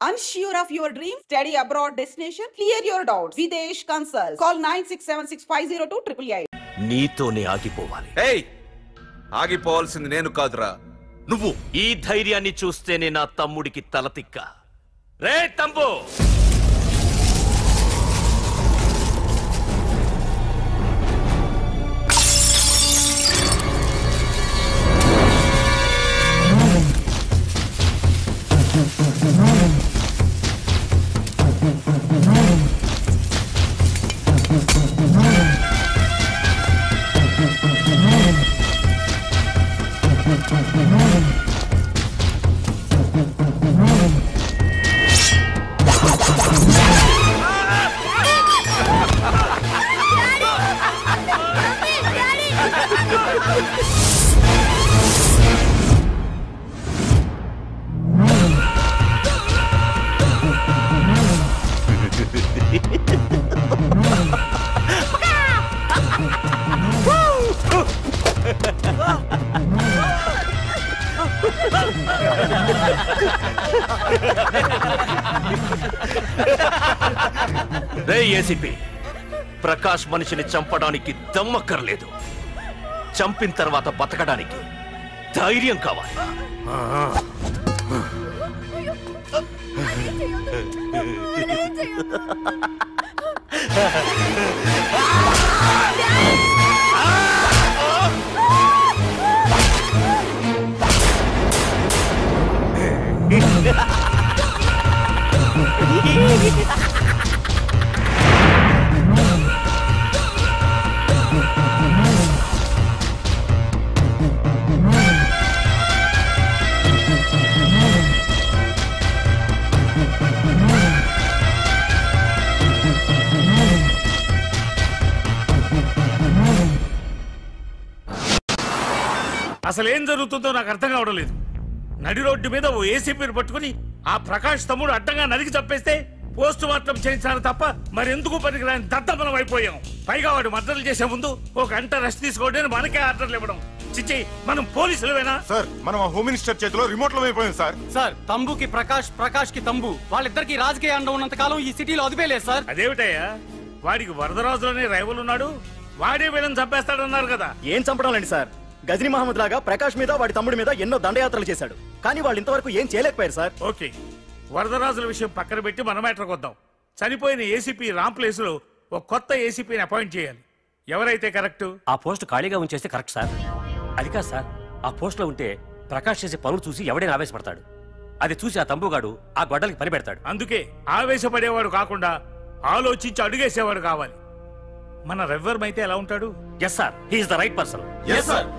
Unsure of your dream? Study abroad destination? Clear your doubts. Videsh Consult. Call 9676502888. నీతోనే ఆగిపోవాలి. ఏయ్, ఆగిపోవాల్సింది నేను కాదురా, నువ్వు. ఈ ధైర్యాన్ని చూస్తేనే నా తమ్ముడికి తలతిక్క. రే తమ్ము, రే ఏసీపీ, ప్రకాష్ మనిషిని చంపడానికి దమ్మక్కర్లేదు, చంపిన తర్వాత బతకడానికి ధైర్యం కావాలి. అసలు ఏం జరుగుతుందో నాకు అర్థం కావడం లేదు. నడి రోడ్డు మీద ఓ ఏసీపీని పట్టుకుని ఆ ప్రకాష్ తమ్ముడు అడ్డంగా నరికి చంపేస్తే పోస్ట్ మార్టం చేయించారు తప్ప మరెందుకు పనికిరాని దద్దమనం అయిపోయాం. పైగా వాడు మర్డర్లు చేసే ముందు ఒక గంట రెస్ట్ తీసుకోవడానికి మనకే ఆర్డర్లు ఇవ్వడం. చిచ్చి, మనం పోలీసులవేనా సార్? మనం ఆ హోమ్ మినిస్టర్ చేతిలో రిమోట్ లో అయిపోయాం సార్. సార్, తంబుకి ప్రకాష్, ప్రకాష్ కి తంబు, వాళ్ళిద్దరికి రాజకీయ అండ ఉన్నంత కాలం ఈ సిటీలో అదిపేలేదు సార్. అదేమిటయ్యా, వాడికి వరదరాజులోనే రైవల్ ఉన్నాడు, వాడే వీళ్ళని చంపేస్తాడన్నారు కదా. ఏం చంపడం లేండి సార్, గజనీ మహమ్మద్ లాగా ప్రకాష్ మీద వాడి తమ్ముడి మీద ఎన్నో దండయాత్రలు చేశాడు, కానీ వాళ్ళు ఇంతవరకు ఏం చేయలేకపోయారు సార్. ఓకే, వరదరాజుల విషయం పక్కన పెట్టి మన మ్యాటర్కి వద్దాం. చనిపోయిన ఏసీపీ రామ్ ప్లేస్ లో ఒక కొత్త ఏసీపీని అపాయింట్ చేయాలి. ఎవరైతే కరెక్ట్? ఆ పోస్ట్ ఖాళీగా ఉంచేస్తే కరెక్ట్ సార్. అది కాదు సార్, ఆ పోస్ట్ లో ఉంటే ప్రకాష్ చేసే పనులు చూసి ఎవడైనా ఆవేశపడతాడు. అది చూసి ఆ తంబుగాడు ఆ గొడ్డలకి పని పెడతాడు. అందుకే ఆవేశపడేవాడు కాకుండా ఆలోచించి అడుగేసేవాడు కావాలి. మన రెవ్వర్ అయితే ఎలా ఉంటాడు? Yes sir, he is the right person. Yes sir.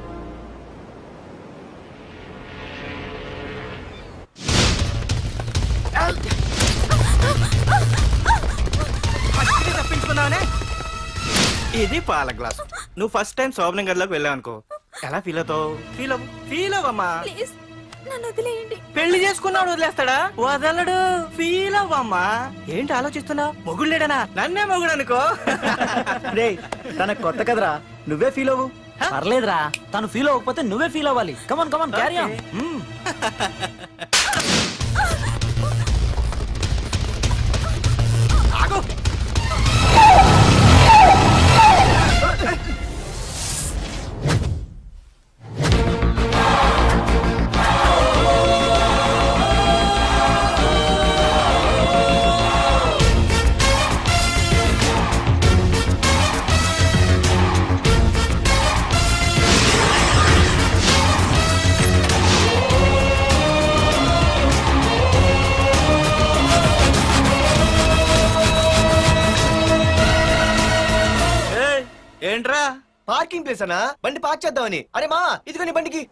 ఇది పాల గ్లాస్. నువ్వు ఫస్ట్ టైం శోభనం గదిలోకి వెళ్ళావు అనుకో, ఎలా ఫీల్ అవుతావు? ఫీల్ అవ్వమ్మా. పెళ్లి చేసుకున్నాడు వదిలేస్తాడా? వదలడు. ఫీల్ అవ్వమ్మా. ఏంటి ఆలోచిస్తున్నావు? మొగుడు లేడనా? నన్నే మొగుడు అనుకో. రే, తనకు కొత్త కదరా, నువ్వే ఫీల్ అవ్వు. పర్లేదురా, తను ఫీల్ అవ్వకపోతే నువ్వే ఫీల్ అవ్వాలి. కమాన్ కమాన్, క్యారీ ఆన్. ఆగు. ఏంట్రా? పార్కింగ్ ప్లేస్ అన్నా, బండి పార్క్ చేద్దామని. అరే మా, ఇదిగో నీ బండికి.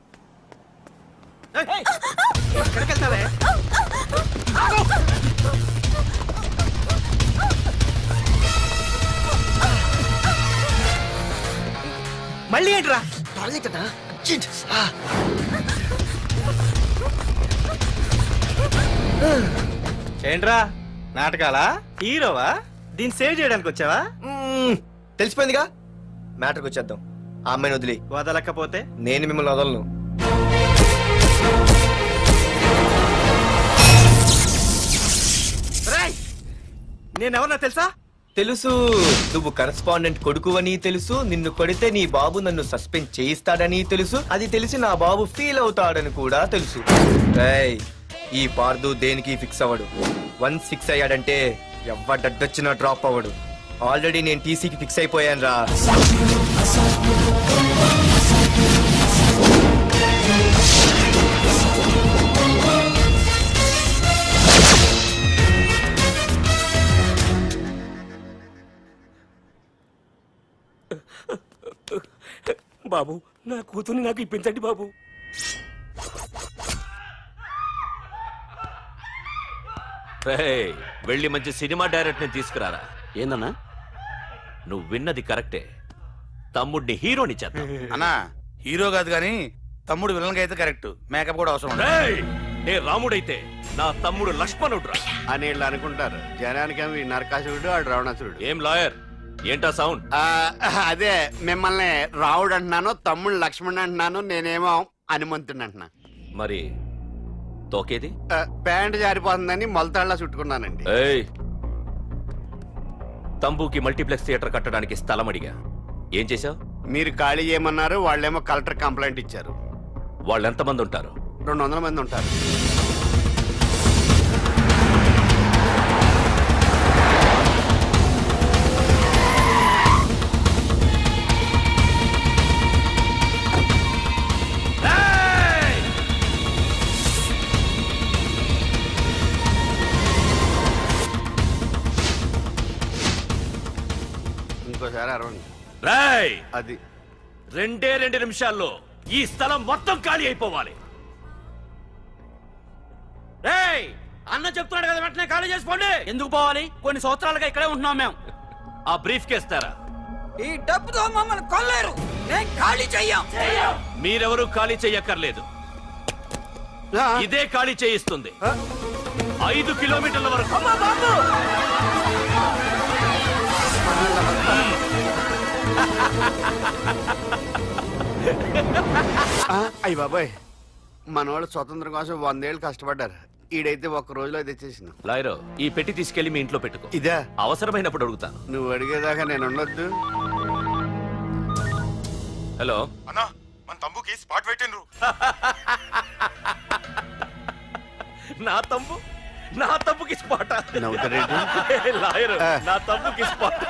ఎక్కడికి వెళ్తావే? మళ్ళీ ఏంట్రా? ఏంట్రా నాటకాలా? హీరోవా? దీన్ని సేవ్ చేయడానికి వచ్చావా? తెలిసిపోయిందిగా, మ్యాటర్కి వచ్చేద్దాం. ఆ అమ్మాయిని వదిలి. వదలకపోతే నేను మిమ్మల్ని వదలను. నేనెవరన్నా తెలుసా? తెలుసు. నువ్వు కరెస్పాండెంట్ కొడుకువని తెలుసు. నిన్ను కొడితే నీ బాబు నన్ను సస్పెండ్ చేయిస్తాడని తెలుసు. అది తెలిసి నా బాబు ఫీల్ అవుతాడని కూడా తెలుసు. ఈ పార్దు దేనికి ఫిక్స్ అవ్వడు. 1 6 అయ్యాడంటే ఎవ్వడొచ్చినా డ్రాప్ అవ్వడు. ఆల్రెడీ నేను టీసీకి ఫిక్స్ అయిపోయాను రా. బాబు, నా కూతుర్ని నాకు ఇప్పించండి బాబు. వెళ్ళి మంచి సినిమా డైరెక్టర్ ని తీసుకురారా. ఏందన్నా? నువ్వు విన్నది కరెక్టే. తమ్ముడిని హీరోని చేద్దాం. అన్నా, హీరో కాదు కానీ తమ్ముడు విలన్ అయితే కరెక్ట్. మేకప్ కూడా అవసరం. నే రాముడైతే నా తమ్ముడు లక్ష్మణుడు రా అని వీళ్ళు అనుకుంటారు. జనానికి నరకాసురుడు, ఆడు రావణాసురుడు. ఏం లాయర్, ఏంటా సౌండ్? అదే, మిమ్మల్ని రావుడు అంటున్నాను, తమ్ముడు లక్ష్మణ్ అంటున్నాను, నేనేమో హనుమంతుడు అంటున్నా. మరి తోకేది? ప్యాంట్ జారిపోతుందని మొలతాళ్ళ చుట్టుకున్నానండి. తంబుకి మల్టీప్లెక్స్ థియేటర్ కట్టడానికి స్థలం అడిగా. ఏం చేశావు? మీరు ఖాళీ చేయమన్నారు, వాళ్ళేమో కలెక్టర్ కంప్లైంట్ ఇచ్చారు. వాళ్ళు ఎంతమంది ఉంటారు? 200 మంది ఉంటారు. ఇంకోసారి అరవండి. అది 2 నిమిషాల్లో ఈ స్థలం మొత్తం ఖాళీ అయిపోవాలి. అన్న చెప్తున్నాడు కదా, వెంటనే ఖాళీ చేసుకోండి. ఎందుకు పోవాలి? కొన్ని సంవత్సరాలుగా ఇక్కడే ఉంటున్నాం మేము. ఆ బ్రీఫ్ కేస్తారా? ఈ డబ్బుతో మమ్మల్ని కొల్లేరు. నేను ఖాళీ చెయ్యం. మీరెవరూ ఖాళీ చెయ్యక్కర్లేదు. ఇదే ఖాళీ చేయిస్తుంది. 5 కిలోమీటర్ల వరకు. అయ్య బాబాయ్, మన వాళ్ళు స్వతంత్రం కోసం 100 ఏళ్ళు కష్టపడ్డారు. ఈడైతే 1 రోజులో తెచ్చేసిన. లాయరో, ఈ పెట్టి తీసుకెళ్లి మీ ఇంట్లో పెట్టుకో. ఇదే అవసరమైనప్పుడు అడుగుతాను. నువ్వు అడిగేదాకా నేను ఉండొద్దు. హలో అన్నా, మన తమ్ముకి స్పాట్ పెట్టిండ్రు. నా తమ్ముకి స్పాట్. నవ్వుతారేంటి లాయర్? నా తమ్ముకి స్పాట్.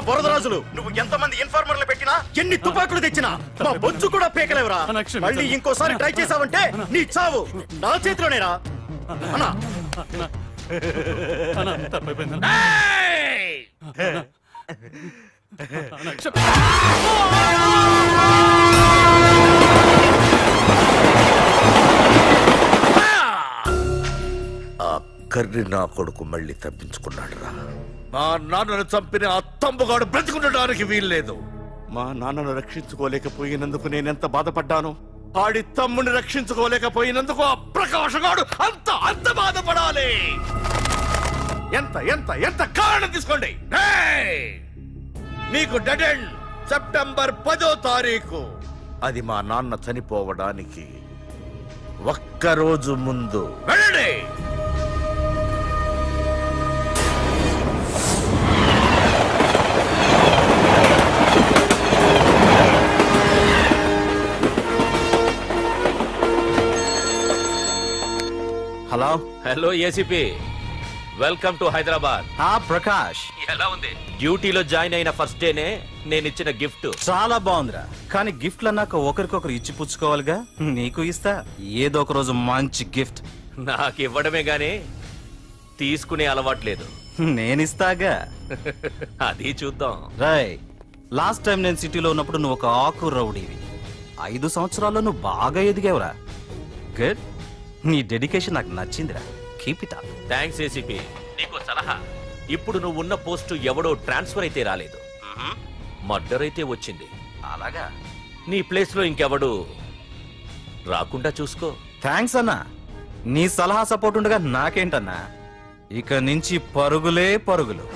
వరదరాజులు, నువ్వు ఎంతమంది ఇన్ఫార్మర్లు పెట్టినా, ఎన్ని తుపాకులు తెచ్చినా మా బొచ్చు కూడా పేకలేవరా. మళ్ళీ ఇంకోసారి ట్రై చేసావంటే నీ చావు నా చేతిలోనేరా. కర్రి నా కొడుకు మళ్ళీ తప్పించుకున్నాడు రా. మా నాన్నను చంపిన ఆ తంబుగాడు బ్రతికుండడానికి వీల్లేదు. మా నాన్నను రక్షించుకోలేకపోయినందుకు నేనెంత బాధపడ్డాను. ఆడి తమ్ముని రక్షించుకోలేకపోయినందుకు ఆ ప్రకాశగాడు అంత బాధపడాలి. ఎంత ఎంత ఎంత కారణం తీసుకోండి. నీకు డెడ్ ఎండ్ సెప్టెంబర్ 10వ తారీఖు. అది మా నాన్న చనిపోవడానికి ఒక్కరోజు ముందు. వెళ్ళండి. Hello hello ACP, welcome to Hyderabad. Prakash, ఎలా ఉంది? డ్యూటీలో జాయిన్ అయిన ఫస్ట్ డేనే నేను ఇచ్చిన గిఫ్ట్. చాలా బాగుందిరా. కానీ గిఫ్ట్లు అన్నాక ఒకరికొకరు ఇచ్చి పుచ్చుకోవాలిగా. నీకు ఇస్తా ఏదో ఒక రోజు మంచి గిఫ్ట్. నాకు ఇవ్వడమే గానీ తీసుకునే అలవాట్లేదు. నేనిస్తాగా. అది చూద్దాం. రాయ్, లాస్ట్ టైం నేను సిటీలో ఉన్నప్పుడు నువ్వు ఒక ఆకు రౌడీవి. 5 సంవత్సరాల్లో నువ్వు బాగా ఎదిగావురా. గుడ్. నీ డెడికేషన్ నాకు నచ్చిందిరా. Keep it up. Thanks ACP. నీకు సలహా, ఇప్పుడు నువ్వు ఉన్న పోస్టు ఎవడో ట్రాన్స్ఫర్ అయితే రాలేదు, మర్డర్ అయితే వచ్చింది. అలాగా? నీ ప్లేస్ లో ఇంకెవడు రాకుండా చూసుకో. థ్యాంక్స్ అన్నా. నీ సలహా సపోర్ట్ ఉండగా నాకేంటన్నా. ఇక నుంచి పరుగులే పరుగులు.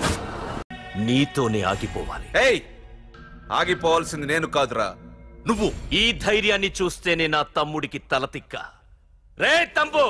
నీతోనే ఆగిపోవాలి. ఏయ్, ఆగిపోవాల్సింది నేను కాదురా, నువ్వు. ఈ ధైర్యాన్ని చూస్తేనే నా తమ్ముడికి తలతిక్క. రే తమ్ము,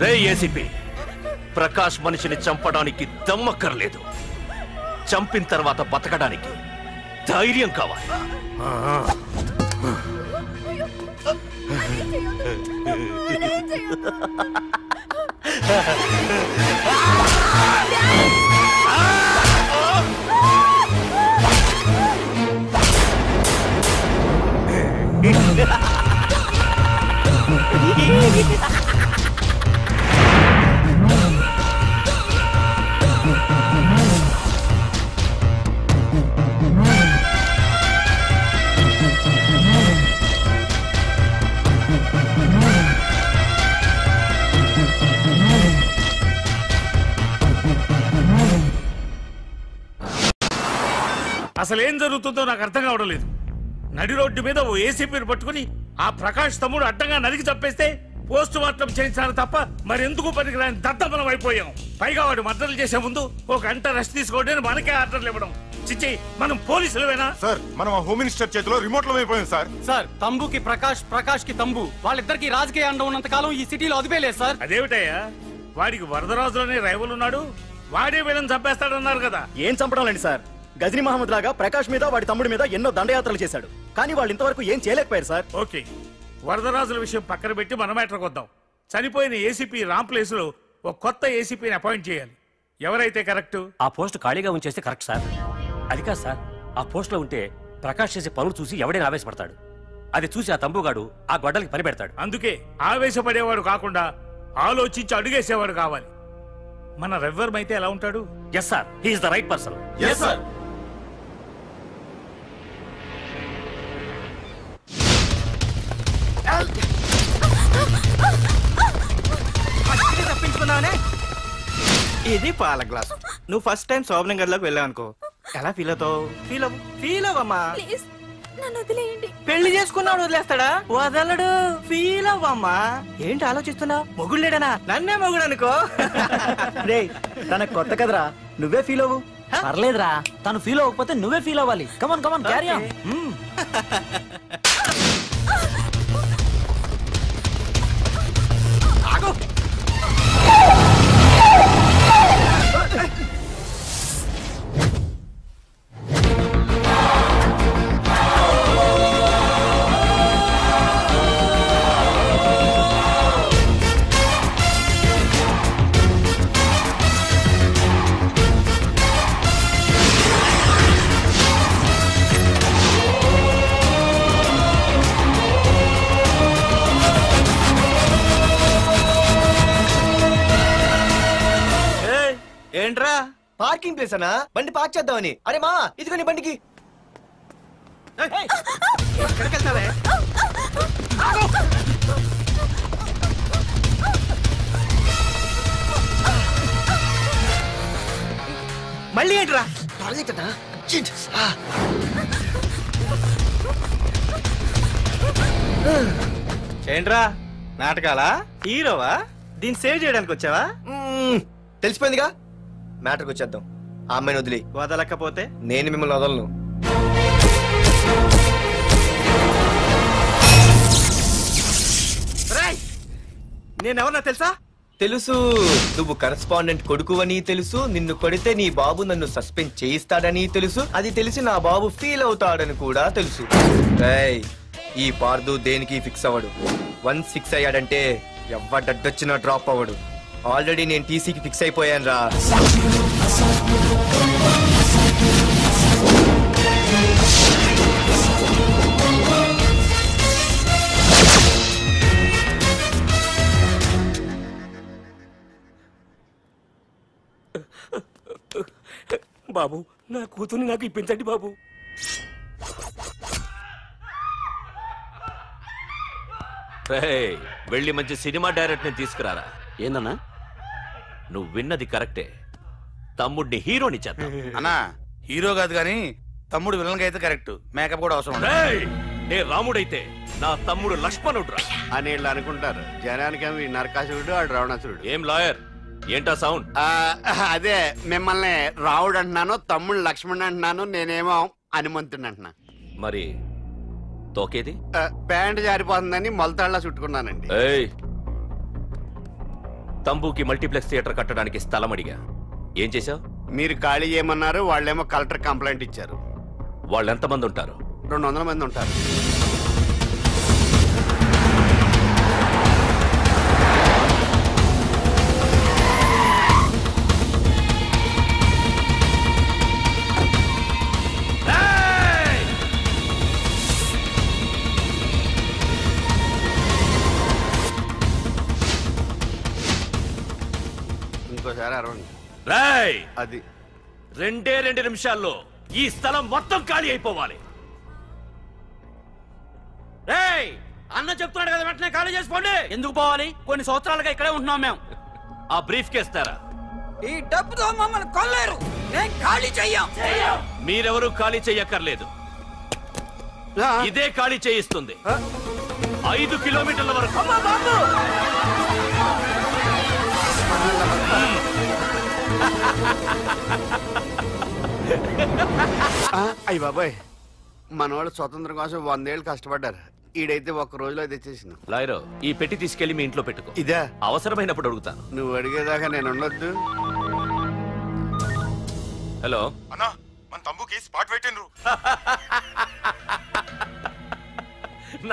రే ఏసీపీ, ప్రకాష్ మనిషిని చంపడానికి దమ్మక్కర్లేదు, చంపిన తర్వాత బతకడానికి ధైర్యం కావాలి. అసలు ఏం జరుగుతుందో నాకు అర్థం కావడం లేదు. నడి రోడ్డు మీద ఓ ఏసీపీని పట్టుకుని ఆ ప్రకాష్ తమ్ముడు అడ్డంగా నరికి చంపేస్తే పోస్ట్ మార్టం చేయించాను తప్ప మరెందుకు పనికిరాని దద్దమనం అయిపోయాం. పైగా వాడు మర్డర్లు చేసే ముందు ఒక గంట రెస్ట్ తీసుకోవడానికి మనకే ఆర్డర్లు ఇవ్వడం. చిచ్చి, మనం పోలీసులవేనా? సార్, మనం ఆ హోమ్ మినిస్టర్ చేతిలో రిమోట్ లో అయిపోయాం సార్. సార్, తంబుకి ప్రకాష్, ప్రకాష్ కి తంబు, వాళ్ళిద్దరికి రాజకీయ అండం ఉన్నంత కాలం ఈ సిటీలో అదిపేలేదు సార్. అదేమిటయ్యా, వాడికి వరదరాజులోనే రైవల్ ఉన్నాడు, వాడే వీళ్ళని చంపేస్తాడన్నారు కదా. ఏం చంపడం లేండి సార్. గజనీ మహమ్మద్ లాగా ప్రకాష్ మీద వాడి తమ్ముడి మీద ఎన్నో దండయాత్రలు చేశాడు. కానీ వాళ్ళు ఇంతవరకు ఏం చేయలేకపోయారు సార్. ఓకే, వరదరాజుల విషయం పక్కన పెట్టి మన మ్యాటర్కి వద్దాం. చనిపోయిన ఏసీపీ రామ్ ప్లేస్ లో ఒక కొత్త ఏసీపీని అపాయింట్ చేయాలి. ఎవరైతే కరెక్ట్? ఆ పోస్ట్ ఖాళీగా ఉంచేస్తే కరెక్ట్ సార్. అది కాదు సార్, ఆ పోస్ట్ లో ఉంటే ప్రకాష్ చేసే పనులు చూసి ఎవడైనా ఆవేశపడతాడు. అది చూసి ఆ తంబుగాడు ఆ గొడ్డలకి పని పెడతాడు. అందుకే ఆవేశపడేవాడు కాకుండా ఆలోచించి అడుగేసేవాడు కావాలి. మన రవ్వర్మ అయితే ఎలా ఉంటాడు? Yes sir, he is the right person. Yes sir. ఇది పాల గ్లాస్. నువ్వు ఫస్ట్ టైం శోభనం గదిలోకి వెళ్ళావు అనుకో, ఎలా ఫీల్ అవుతావు? ఫీల్ అవ్వమ్మా. పెళ్లి చేసుకున్నాడు వదిలేస్తాడా? వదలడు. ఫీల్ అవ్వమ్మా. ఏంటి ఆలోచిస్తున్నావు? మొగుడు లేడనా? నన్నే మొగుడు అనుకో. రే, తనకు కొత్త కదరా, నువ్వే ఫీల్ అవ్వు. పర్లేదురా, తను ఫీల్ అవ్వకపోతే నువ్వే ఫీల్ అవ్వాలి. కమాన్ కమాన్, క్యారీ ఆన్. పార్కింగ్ ప్లేస్ అన్నా బండి పార్క్ చేద్దామని. అరే మా ఇదిగో నీ బండికి. మళ్ళీ ఏంట్రా? ఏంట్రా నాటకాలా? హీరోవా? దీన్ని సేవ్ చేయడానికి వచ్చావా? తెలిసిపోయిందిగా, మ్యాటర్కి వచ్చేద్దాం. ఆ అమ్మాయిని వదిలి. వదలకపోతే నేను మిమ్మల్ని వదలను. నేనెవరన్నా తెలుసా? తెలుసు, నువ్వు కరెస్పాండెంట్ కొడుకువని తెలుసు. నిన్ను కొడితే నీ బాబు నన్ను సస్పెండ్ చేయిస్తాడని తెలుసు. అది తెలిసి నా బాబు ఫీల్ అవుతాడని కూడా తెలుసు. ఈ పార్దు దేనికి ఫిక్స్ అవ్వడు. వన్స్ ఫిక్స్ అయ్యాడంటే ఎవ్వడొచ్చినా డ్రాప్ అవ్వడు. ఆల్రెడీ నేను టీసీకి ఫిక్స్ అయిపోయాను రా. బాబు, నా కూతుర్ని నాకు ఇప్పించండి బాబు. వెళ్ళి మంచి సినిమా డైరెక్ట్ ని తీసుకురారా. ఏందన్నా? నువ్వు విన్నది కరెక్టే. తమ్ముడిని హీరోని చేద్దాం. అన్నా హీరో కాదు గాని తమ్ముడు విలన్ అయితే కరెక్ట్. మేకప్ కూడా అవసరం. నే రాముడైతే నా తమ్ముడు లక్ష్మణుడు అని వీళ్ళు అనుకుంటారు. జనానికేమో నరకాసురుడు, ఆడు రావణాసురుడు. ఏం లాయర్, ఏంటా సౌండ్? అదే మిమ్మల్ని రావుడు అంటున్నాను, తమ్ముడు లక్ష్మణ్ అంటున్నాను, నేనేమో హనుమంతుడు అంటున్నా. మరి తోకేది? ప్యాంట్ జారిపోతుందని మొలతాళ్ళ చుట్టుకున్నానండి. తంబుకి మల్టీప్లెక్స్ థియేటర్ కట్టడానికి స్థలం అడిగా. ఏం చేశావు? మీరు ఖాళీ చేయమన్నారు, వాళ్ళేమో కలెక్టర్ కంప్లైంట్ ఇచ్చారు. వాళ్ళు ఎంతమంది ఉంటారు? 200 మంది ఉంటారు. ఇంకోసారి అరవండి. అది 2 నిమిషాల్లో ఈ స్థలం మొత్తం ఖాళీ అయిపోవాలి. అన్న చెప్తున్నాడు కదా, వెంటనే ఖాళీ చేసుకోండి. ఎందుకు పోవాలి? కొన్ని సంవత్సరాలుగా ఇక్కడే ఉంటున్నాం మేము. ఆ బ్రీఫ్ కేస్తారా? ఈ డబ్బుతో మమ్మల్ని కొల్లేరు. నేను ఖాళీ చెయ్యం. మీరెవరూ ఖాళీ చెయ్యక్కర్లేదు, ఇదే ఖాళీ చేయిస్తుంది. 5 కిలోమీటర్ల వరకు. అయ్య బాబాయ్, మనవాళ్ళు స్వతంత్రం కోసం 100 ఏళ్ళు కష్టపడ్డారు. ఈడైతే ఒక్క రోజులో తెచ్చేసిన. లాయరో, ఈ పెట్టి తీసుకెళ్లి మీ ఇంట్లో పెట్టుకో. ఇదే అవసరమైనప్పుడు అడుగుతాను. నువ్వు అడిగేదాకా నేను ఉండొద్దు. హలో అన్నా, మన తమ్ముకి స్పాట్ పెట్టిండ్రు.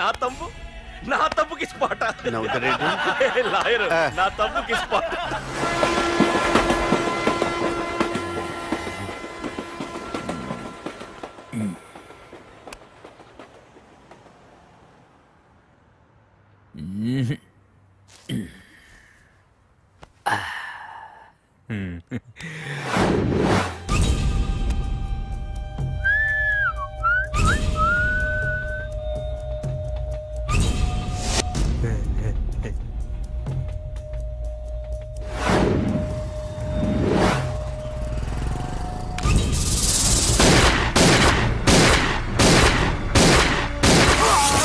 నా తమ్ముకి స్పాట్. నవ్వుతారేంటి లాయరు? నా తమ్ముకి స్పాట్.